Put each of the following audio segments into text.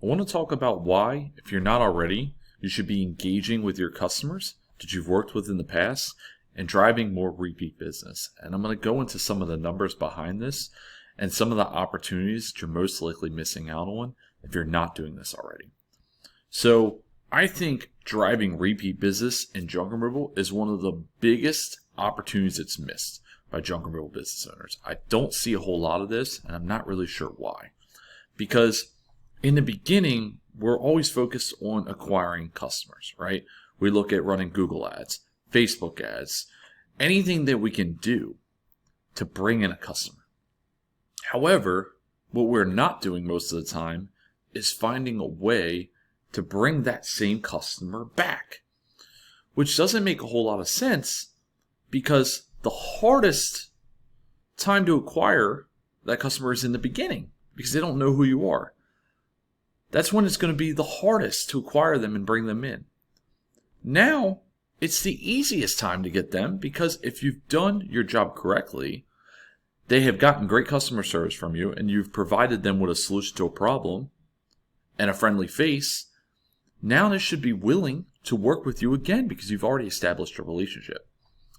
I want to talk about why, if you're not already, you should be engaging with your customers that you've worked with in the past and driving more repeat business. And I'm going to go into some of the numbers behind this and some of the opportunities that you're most likely missing out on if you're not doing this already. So I think driving repeat business in junk removal is one of the biggest opportunities that's missed by junk removal business owners. I don't see a whole lot of this, and I'm not really sure why. Because in the beginning, we're always focused on acquiring customers, right? We look at running Google ads, Facebook ads, anything that we can do to bring in a customer. However, what we're not doing most of the time is finding a way to bring that same customer back, which doesn't make a whole lot of sense because the hardest time to acquire that customer is in the beginning because they don't know who you are. That's when it's going to be the hardest to acquire them and bring them in. Now, it's the easiest time to get them because if you've done your job correctly, they have gotten great customer service from you and you've provided them with a solution to a problem and a friendly face. Now they should be willing to work with you again because you've already established a relationship.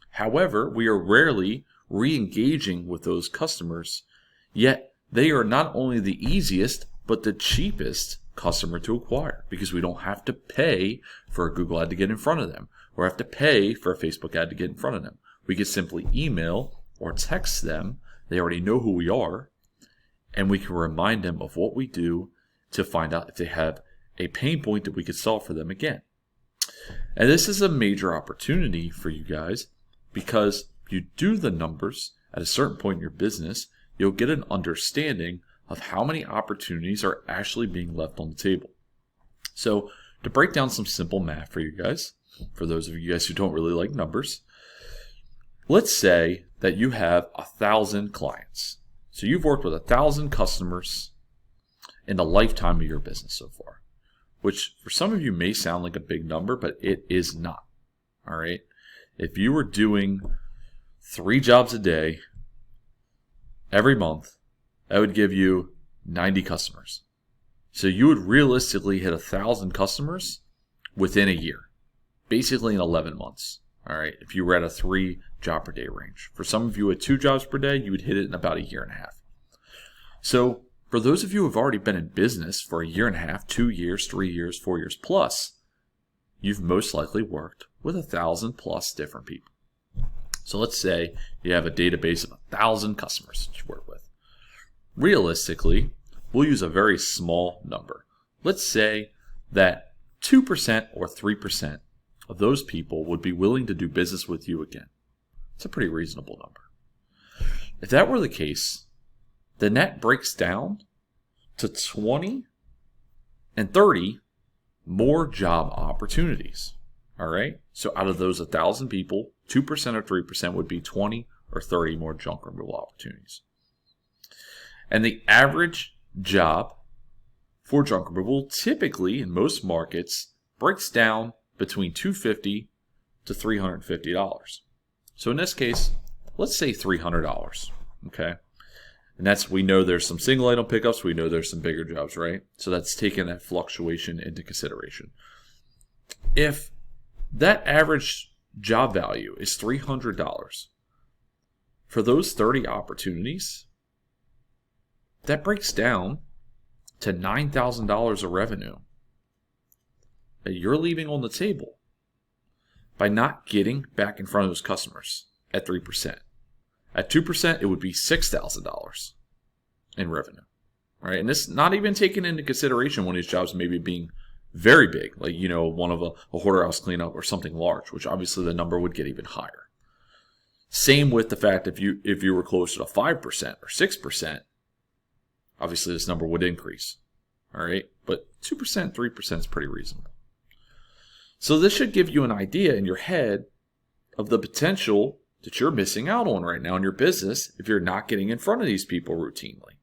However, we are rarely re-engaging with those customers, yet they are not only the easiest, but the cheapest customer to acquire because we don't have to pay for a Google ad to get in front of them or have to pay for a Facebook ad to get in front of them. We can simply email or text them. They already know who we are, and we can remind them of what we do to find out if they have a pain point that we could solve for them again. And this is a major opportunity for you guys because you do the numbers at a certain point in your business, you'll get an understanding of how many opportunities are actually being left on the table. So to break down some simple math for you guys, for those of you guys who don't really like numbers, let's say that you have 1,000 clients. So you've worked with 1,000 customers in the lifetime of your business so far, which for some of you may sound like a big number, but it is not. All right. If you were doing 3 jobs a day every month, that would give you 90 customers. So you would realistically hit 1,000 customers within a year, basically in 11 months. All right. If you were at a 3 job per day range. For some of you at 2 jobs per day, you would hit it in about a year and a half. So for those of you who have already been in business for a year and a half, 2 years, 3 years, 4 years plus, you've most likely worked with 1,000 plus different people. So let's say you have a database of 1,000 customers that you work with. Realistically, we'll use a very small number. Let's say that 2% or 3% of those people would be willing to do business with you again. It's a pretty reasonable number. If that were the case, then that breaks down to 20 and 30 more job opportunities. All right. So out of those 1,000 people, 2% or 3% would be 20 or 30 more junk removal opportunities. And the average job for junk removal typically in most markets breaks down between $250 to $350. So in this case, let's say $300. Okay. And that's, we know there's some single item pickups. We know there's some bigger jobs, right? So that's taking that fluctuation into consideration. If that average job value is $300 for those 30 opportunities, that breaks down to $9,000 of revenue that you're leaving on the table by not getting back in front of those customers at 3%. At 2%, it would be $6,000 in revenue, right? And this not even taking into consideration one of these jobs maybe being very big, like, you know, one of a hoarder house cleanup or something large, which obviously the number would get even higher. Same with the fact if you were closer to 5% or 6%, obviously this number would increase, all right? But 2%, 3% is pretty reasonable. So this should give you an idea in your head of the potential that you're missing out on right now in your business if you're not getting in front of these people routinely.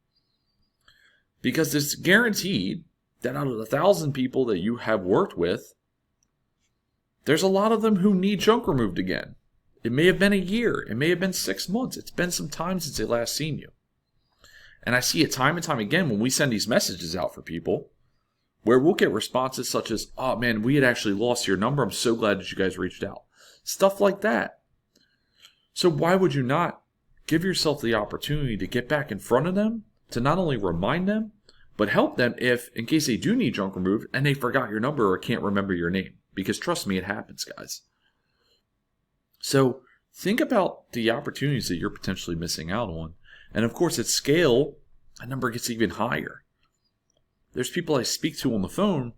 Because it's guaranteed that out of the 1,000 people that you have worked with, there's a lot of them who need junk removed again. It may have been a year. It may have been 6 months. It's been some time since they last seen you. And I see it time and time again when we send these messages out for people. where we'll get responses such as, "Oh man, we had actually lost your number. I'm so glad that you guys reached out." Stuff like that. So why would you not give yourself the opportunity to get back in front of them, to not only remind them, but help them if, in case they do need junk removed and they forgot your number or can't remember your name. Because trust me, it happens, guys. So think about the opportunities that you're potentially missing out on. And of course, at scale, that number gets even higher. There's people I speak to on the phone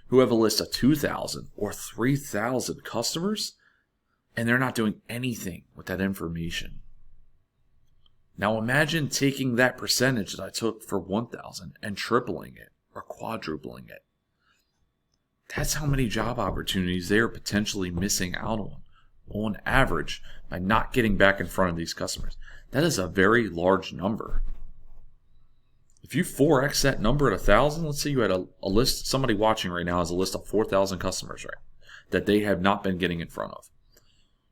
who have a list of 2,000 or 3,000 customers, and they're not doing anything with that information. Now imagine taking that percentage that I took for 1,000 and tripling it or quadrupling it. That's how many job opportunities they are potentially missing out on average, by not getting back in front of these customers. That is a very large number. If you 4x that number at 1,000, let's say you had a list, somebody watching right now has a list of 4,000 customers, right, that they have not been getting in front of.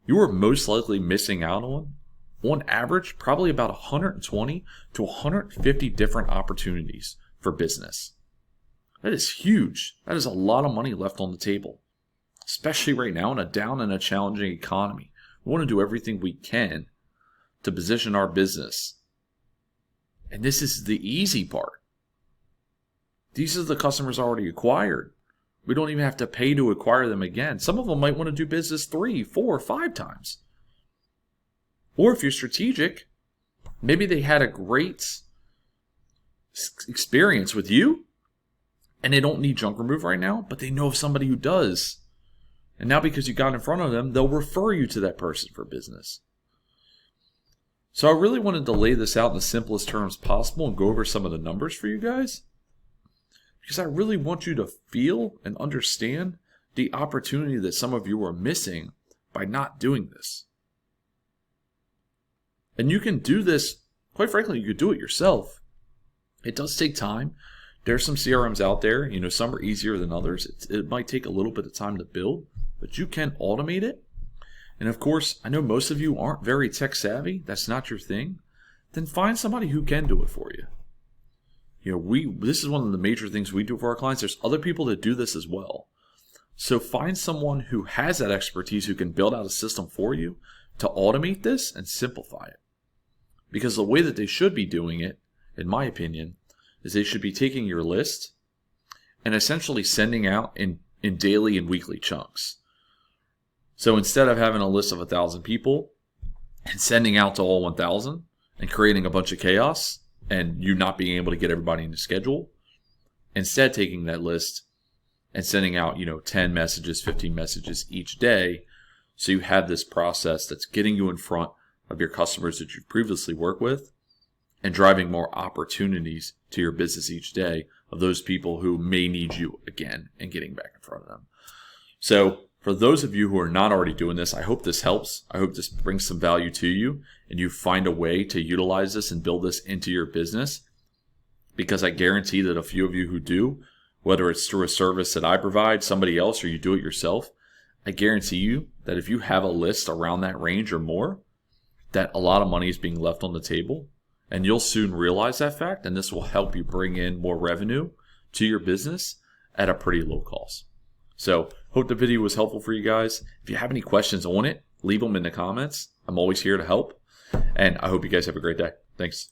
You are most likely missing out on average, probably about 120 to 150 different opportunities for business. That is huge. That is a lot of money left on the table, especially right now in a down and a challenging economy. We want to do everything we can to position our business. And this is the easy part. These are the customers already acquired. We don't even have to pay to acquire them again. Some of them might want to do business 3, 4, 5 times. Or if you're strategic, maybe they had a great experience with you and they don't need junk remove right now, but they know of somebody who does. And now because you got in front of them, they'll refer you to that person for business. So I really wanted to lay this out in the simplest terms possible and go over some of the numbers for you guys, because I really want you to feel and understand the opportunity that some of you are missing by not doing this. And you can do this, quite frankly, you could do it yourself. It does take time. There's some CRMs out there, some are easier than others. It might take a little bit of time to build, but you can automate it. And of course, I know most of you aren't very tech savvy. That's not your thing. Then find somebody who can do it for you. This is one of the major things we do for our clients. There's other people that do this as well. So find someone who has that expertise, who can build out a system for you to automate this and simplify it. Because the way that they should be doing it, in my opinion, is they should be taking your list and essentially sending out in daily and weekly chunks. So instead of having a list of 1,000 people and sending out to all 1,000 and creating a bunch of chaos and you not being able to get everybody in the schedule, instead taking that list and sending out 10 messages, 15 messages each day, so you have this process that's getting you in front of your customers that you've previously worked with and driving more opportunities to your business each day of those people who may need you again and getting back in front of them. So for those of you who are not already doing this, I hope this helps. I hope this brings some value to you and you find a way to utilize this and build this into your business, because I guarantee that a few of you who do, whether it's through a service that I provide, somebody else, or you do it yourself, I guarantee you that if you have a list around that range or more, that a lot of money is being left on the table. And you'll soon realize that fact, and this will help you bring in more revenue to your business at a pretty low cost. So, hope the video was helpful for you guys. If you have any questions on it, leave them in the comments. I'm always here to help, and I hope you guys have a great day. Thanks.